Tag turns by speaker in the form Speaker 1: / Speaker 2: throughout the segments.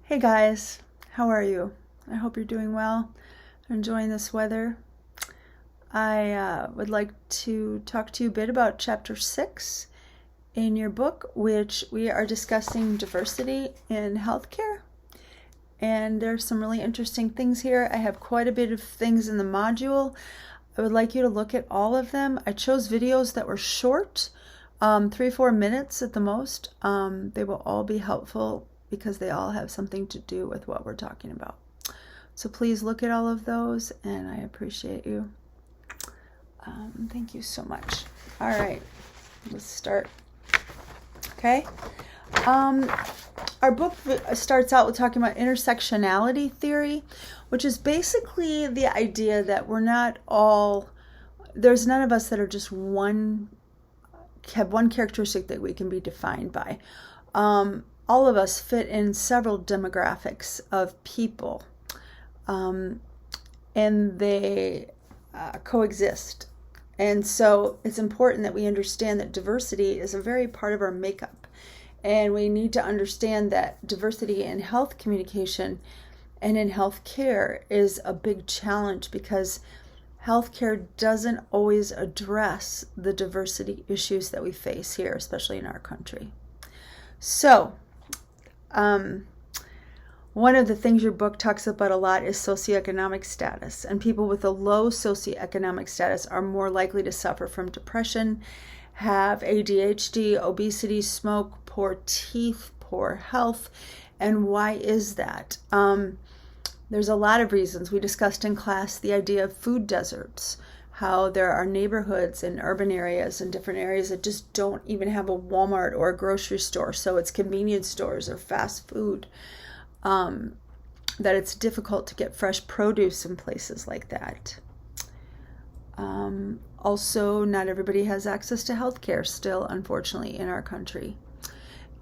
Speaker 1: Hey guys, how are you? I hope you're doing well, enjoying this weather. I would like to talk to you a bit about chapter 6 in your book, which we are discussing diversity in healthcare. And there's some really interesting things here. I have quite a bit of things in the module. I would like you to look at all of them. I chose videos that were short, 3-4 minutes at the most. They will all be helpful because they all have something to do with what we're talking about. So please look at all of those, and I appreciate you. Thank you so much. All right, let's start. Okay. Our book starts out with talking about intersectionality theory, which is basically the idea that there's none of us that are just have one characteristic that we can be defined by. All of us fit in several demographics of people, and they coexist. And so it's important that we understand that diversity is a very part of our makeup. And we need to understand that diversity in health communication and in health care is a big challenge because healthcare doesn't always address the diversity issues that we face here, especially in our country. So, one of the things your book talks about a lot is socioeconomic status, and people with a low socioeconomic status are more likely to suffer from depression, have ADHD, obesity, smoke, poor teeth, poor health. And why is that? There's a lot of reasons. We discussed in class the idea of food deserts, how there are neighborhoods in urban areas and different areas that just don't even have a Walmart or a grocery store. So it's convenience stores or fast food. That it's difficult to get fresh produce in places like that. Also, not everybody has access to health care still, unfortunately, in our country.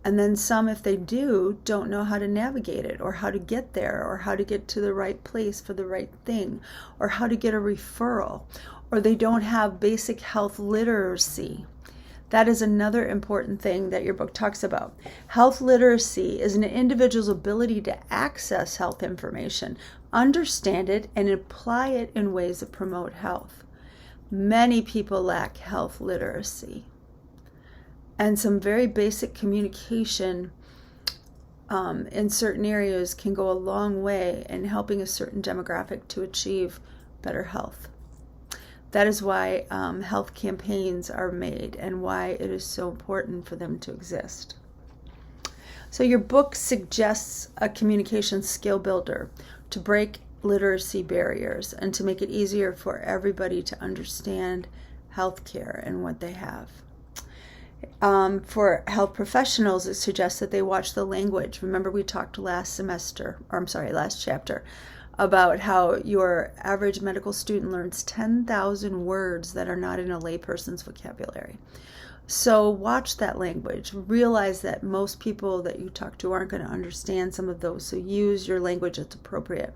Speaker 1: And then some, if they do, don't know how to navigate it or how to get there or how to get to the right place for the right thing or how to get a referral, or they don't have basic health literacy. That is another important thing that your book talks about. Health literacy is an individual's ability to access health information, understand it, and apply it in ways that promote health. Many people lack health literacy. And some very basic communication in certain areas can go a long way in helping a certain demographic to achieve better health. That is why health campaigns are made and why it is so important for them to exist. So your book suggests a communication skill builder to break literacy barriers and to make it easier for everybody to understand healthcare and what they have. For health professionals, it suggests that they watch the language. Remember, we talked last chapter, about how your average medical student learns 10,000 words that are not in a layperson's vocabulary. So watch that language. Realize that most people that you talk to aren't going to understand some of those, so use your language that's appropriate.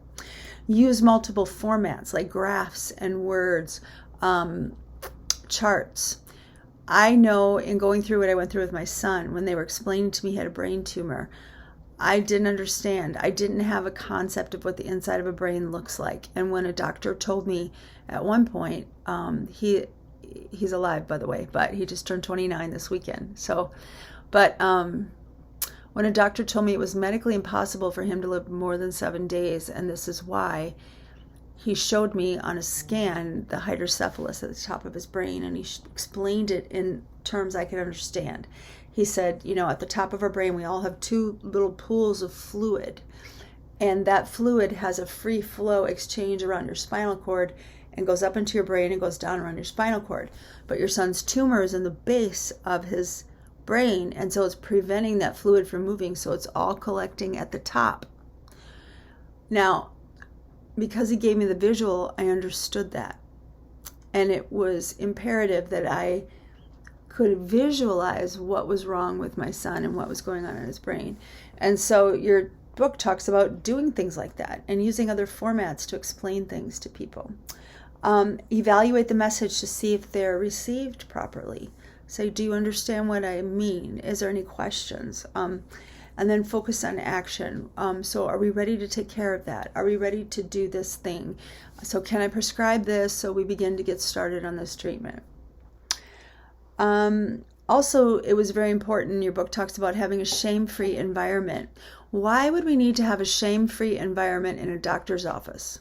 Speaker 1: Use multiple formats like graphs and words, charts. I know in going through what I went through with my son, when they were explaining to me he had a brain tumor, I didn't understand. I didn't have a concept of what the inside of a brain looks like. And when a doctor told me at one point, he's alive, by the way, but he just turned 29 this weekend. When a doctor told me it was medically impossible for him to live more than 7 days, and this is why, he showed me on a scan the hydrocephalus at the top of his brain, and he explained it in terms I could understand. He said, at the top of our brain, we all have 2 little pools of fluid, and that fluid has a free flow exchange around your spinal cord and goes up into your brain and goes down around your spinal cord. But your son's tumor is in the base of his brain, and so it's preventing that fluid from moving, so it's all collecting at the top. Now, because he gave me the visual, I understood that. And it was imperative that I could visualize what was wrong with my son and what was going on in his brain. And so your book talks about doing things like that and using other formats to explain things to people. Evaluate the message to see if they're received properly. Say, do you understand what I mean? Is there any questions? And and then focus on action. So are we ready to take care of that? Are we ready to do this thing? So can I prescribe this so we begin to get started on this treatment? Also, it was very important, your book talks about having a shame-free environment. Why would we need to have a shame-free environment in a doctor's office?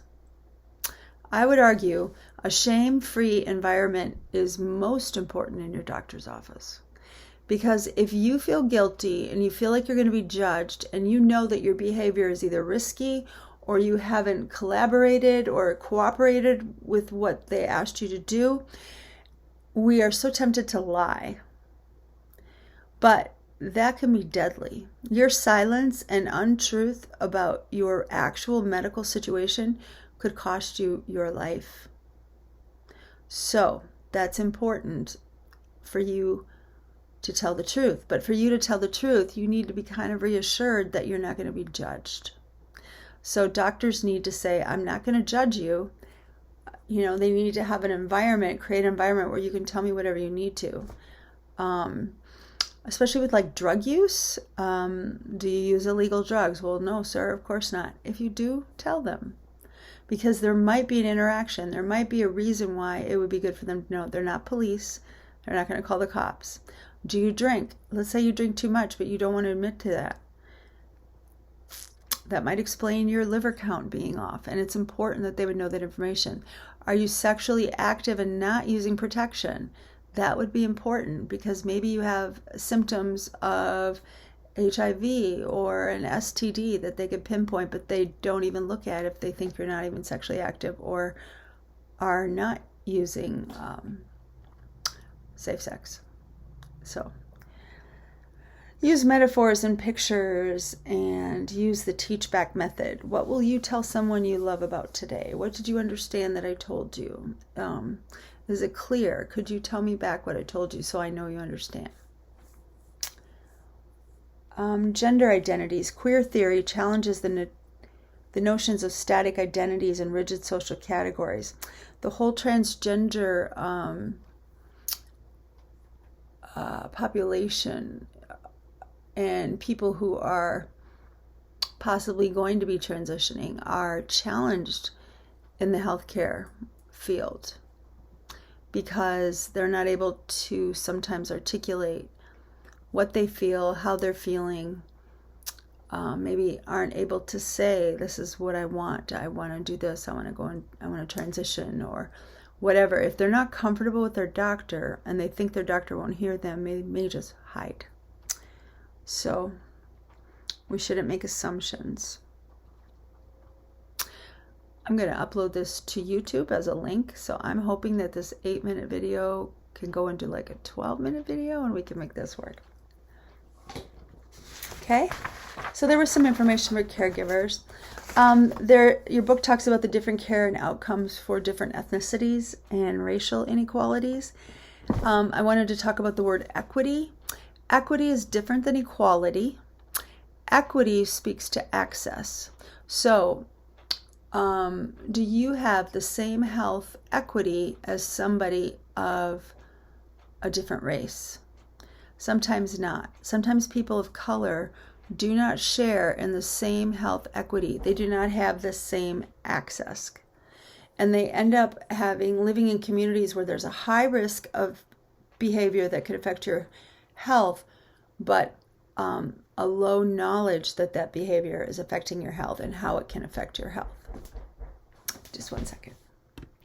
Speaker 1: I would argue a shame-free environment is most important in your doctor's office. Because if you feel guilty and you feel like you're going to be judged and you know that your behavior is either risky or you haven't collaborated or cooperated with what they asked you to do, we are so tempted to lie. But that can be deadly. Your silence and untruth about your actual medical situation could cost you your life. So that's important for you to tell the truth. But for you to tell the truth, you need to be kind of reassured that you're not going to be judged. So doctors need to say, I'm not going to judge you. You know, they need to have an environment, create an environment where you can tell me whatever you need to. Especially with like drug use. Do you use illegal drugs? Well, no, sir, of course not. If you do, tell them. Because there might be an interaction. There might be a reason why it would be good for them to know. They're not police. They're not going to call the cops. Do you drink? Let's say you drink too much, but you don't want to admit to that. That might explain your liver count being off. And it's important that they would know that information. Are you sexually active and not using protection? That would be important because maybe you have symptoms of HIV or an STD that they could pinpoint, but they don't even look at if they think you're not even sexually active or are not using safe sex. So use metaphors and pictures and use the teach back method. What will you tell someone you love about today? What did you understand that I told you? Is it clear? Could you tell me back what I told you so I know you understand? Gender identities. Queer theory challenges the notions of static identities and rigid social categories. The whole transgender population and people who are possibly going to be transitioning are challenged in the healthcare field because they're not able to sometimes articulate what they feel, how they're feeling, maybe aren't able to say, this is what I want to do this, I want to transition, or whatever. If they're not comfortable with their doctor and they think their doctor won't hear them, they may just hide. So we shouldn't make assumptions. I'm going to upload this to YouTube as a link, so I'm hoping that this 8-minute video can go into like a 12-minute video and we can make this work. Okay, so there was some information for caregivers. Your book talks about the different care and outcomes for different ethnicities and racial inequalities. I wanted to talk about the word equity. Equity is different than equality. Equity speaks to access. So, do you have the same health equity as somebody of a different race? Sometimes not. Sometimes people of color do not share in the same health equity. They do not have the same access. And they end up living in communities where there's a high risk of behavior that could affect your health, but a low knowledge that behavior is affecting your health and how it can affect your health. Just one second.